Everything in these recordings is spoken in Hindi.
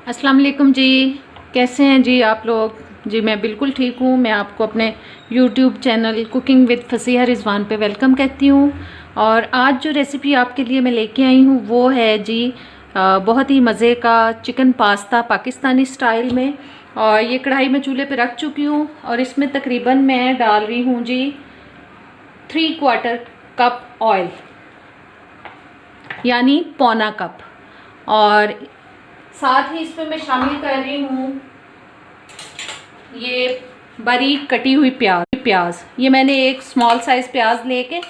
अस्सलाम वालेकुम जी। कैसे हैं जी आप लोग? जी मैं बिल्कुल ठीक हूँ। मैं आपको अपने YouTube channel cooking with Fasiha Rizwan पे वेलकम कहती हूँ। और आज जो रेसिपी आपके लिए मैं लेके आई हूँ वो है जी बहुत ही मज़े का चिकन पास्ता पाकिस्तानी स्टाइल में। और ये कढ़ाई में चूल्हे पे रख चुकी हूँ और इसमें तकरीबन मैं डाल रही हूँ जी 3/4 कप ऑयल, यानी पौना कप। और साथ ही इसमें मैं शामिल कर रही हूँ ये बारीक कटी हुई प्याज। ये मैंने एक स्मॉल साइज प्याज लेके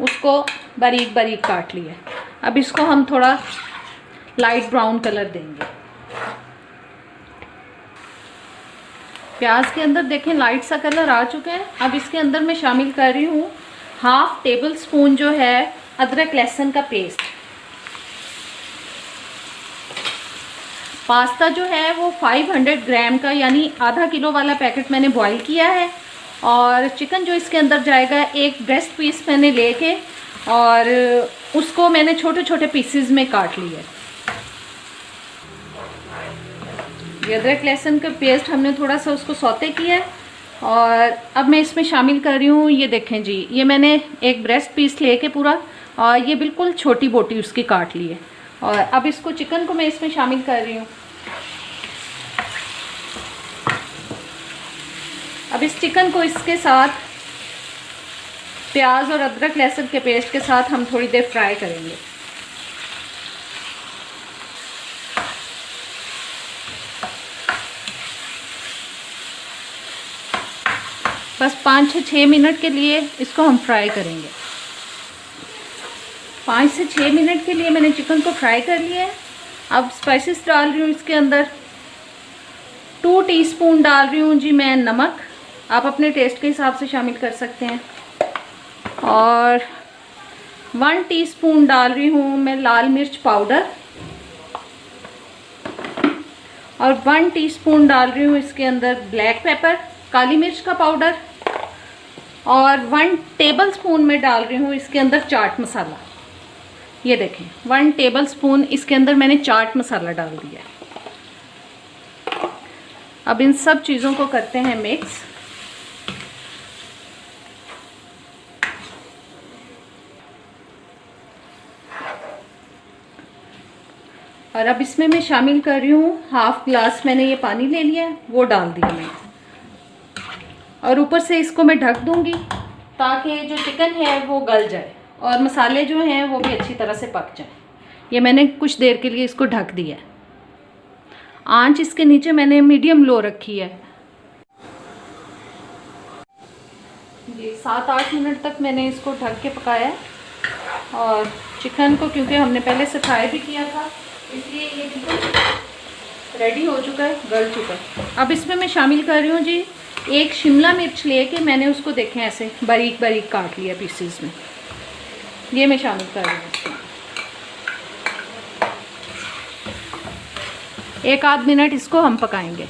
उसको बारीक बारीक काट लिया। अब इसको हम थोड़ा लाइट ब्राउन कलर देंगे। प्याज के अंदर देखें लाइट सा कलर आ चुका है। अब इसके अंदर मैं शामिल कर रही हूँ 1/2 टेबल स्पून जो है अदरक लहसुन का पेस्ट। पास्ता जो है वो 500 ग्राम का, यानी आधा किलो वाला पैकेट मैंने बॉईल किया है। और चिकन जो इसके अंदर जाएगा, एक ब्रेस्ट पीस मैंने लेके और उसको मैंने छोटे छोटे पीसेस में काट लिया। ये अदरक लहसुन का पेस्ट हमने थोड़ा सा उसको सौते किया है। और अब मैं इसमें शामिल कर रही हूँ, ये देखें जी, ये मैंने एक ब्रेस्ट पीस लेके पूरा, और ये बिल्कुल छोटी बोटी उसकी काट ली है। और अब इसको चिकन को मैं इसमें शामिल कर रही हूँ। अब इस चिकन को इसके साथ प्याज और अदरक लहसुन के पेस्ट के साथ हम थोड़ी देर फ्राई करेंगे। बस 5 से 6 मिनट के लिए इसको हम फ्राई करेंगे। 5 से 6 मिनट के लिए मैंने चिकन को फ्राई कर लिया है। अब स्पाइसेस डाल रही हूँ इसके अंदर। 2 टीस्पून डाल रही हूँ जी मैं नमक, आप अपने टेस्ट के हिसाब से शामिल कर सकते हैं। और 1 टीस्पून डाल रही हूँ मैं लाल मिर्च पाउडर। और 1 टीस्पून डाल रही हूँ इसके अंदर ब्लैक पेपर, काली मिर्च का पाउडर। और 1 टेबल स्पून में डाल रही हूँ इसके अंदर चाट मसाला। ये देखें 1 टेबल स्पून इसके अंदर मैंने चाट मसाला डाल दिया है। अब इन सब चीज़ों को करते हैं मिक्स। और अब इसमें मैं शामिल कर रही हूँ 1/2 ग्लास मैंने ये पानी ले लिया है, वो डाल दिया मैंने। और ऊपर से इसको मैं ढक दूंगी ताकि जो चिकन है वो गल जाए और मसाले जो हैं वो भी अच्छी तरह से पक जाए। ये मैंने कुछ देर के लिए इसको ढक दिया है। आंच इसके नीचे मैंने मीडियम लो रखी है। जी 7-8 मिनट तक मैंने इसको ढक के पकाया है। और चिकन को क्योंकि हमने पहले से फ्राई भी किया था, इसलिए ये बिल्कुल रेडी हो चुका है, गल चुका है। अब इसमें मैं शामिल कर रही हूँ जी 1 शिमला मिर्च लेके मैंने उसको देखें ऐसे बारीक बारीक काट लिया पीसेस में। ये मैं शामिल कर रही हूँ इसमें। 1-8 मिनट इसको हम पकाएंगे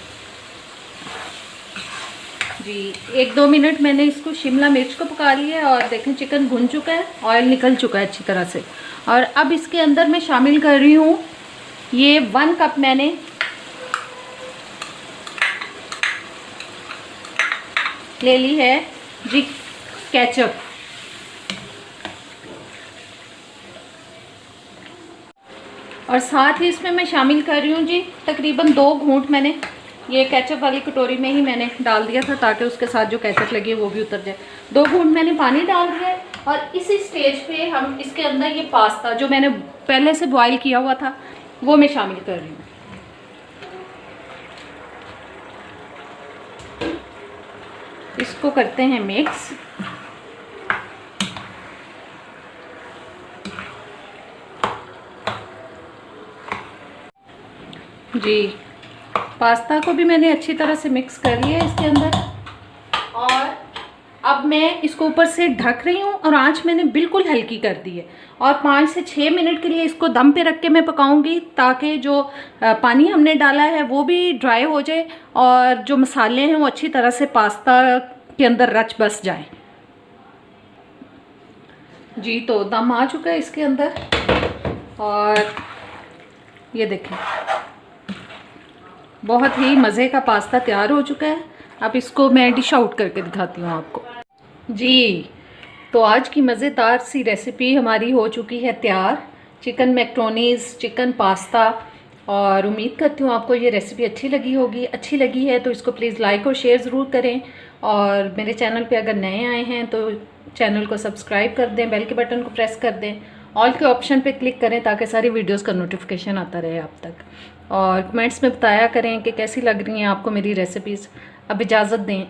जी। 1-2 मिनट मैंने इसको शिमला मिर्च को पका लिया है। और देखें चिकन भुन चुका है, ऑयल निकल चुका है अच्छी तरह से। और अब इसके अंदर मैं शामिल कर रही हूँ ये 1 कप मैंने ले ली है जी केचप। और साथ ही इसमें मैं शामिल कर रही हूँ जी तकरीबन 2 घूंट मैंने ये केचप वाली कटोरी में ही मैंने डाल दिया था ताकि उसके साथ जो केचप लगी है वो भी उतर जाए। 2 घूंट मैंने पानी डाल दिया है। और इसी स्टेज पे हम इसके अंदर ये पास्ता जो मैंने पहले से बॉईल किया हुआ था वो मैं शामिल कर रही हूँ। इसको करते हैं मिक्स। जी पास्ता को भी मैंने अच्छी तरह से मिक्स कर लिया है इसके अंदर। और अब मैं इसको ऊपर से ढक रही हूँ और आंच मैंने बिल्कुल हल्की कर दी है। और 5 से 6 मिनट के लिए इसको दम पे रख के मैं पकाऊंगी ताकि जो पानी हमने डाला है वो भी ड्राई हो जाए और जो मसाले हैं वो अच्छी तरह से पास्ता के अंदर रच बस जाए। जी तो दम आ चुका है इसके अंदर। और ये देखें बहुत ही मज़े का पास्ता तैयार हो चुका है। अब इसको मैं डिश आउट करके दिखाती हूँ आपको जी। तो आज की मज़ेदार सी रेसिपी हमारी हो चुकी है तैयार, चिकन मैक्रोनीज़, चिकन पास्ता। और उम्मीद करती हूँ आपको ये रेसिपी अच्छी लगी होगी। अच्छी लगी है तो इसको प्लीज़ लाइक और शेयर ज़रूर करें, और मेरे चैनल पे अगर नए आए हैं तो चैनल को सब्सक्राइब कर दें, बेल के बटन को प्रेस कर दें, ऑल के ऑप्शन पे क्लिक करें ताकि सारी वीडियोस का नोटिफिकेशन आता रहे आप तक। और कमेंट्स में बताया करें कि कैसी लग रही हैं आपको मेरी रेसिपीज़। अब इजाज़त दें।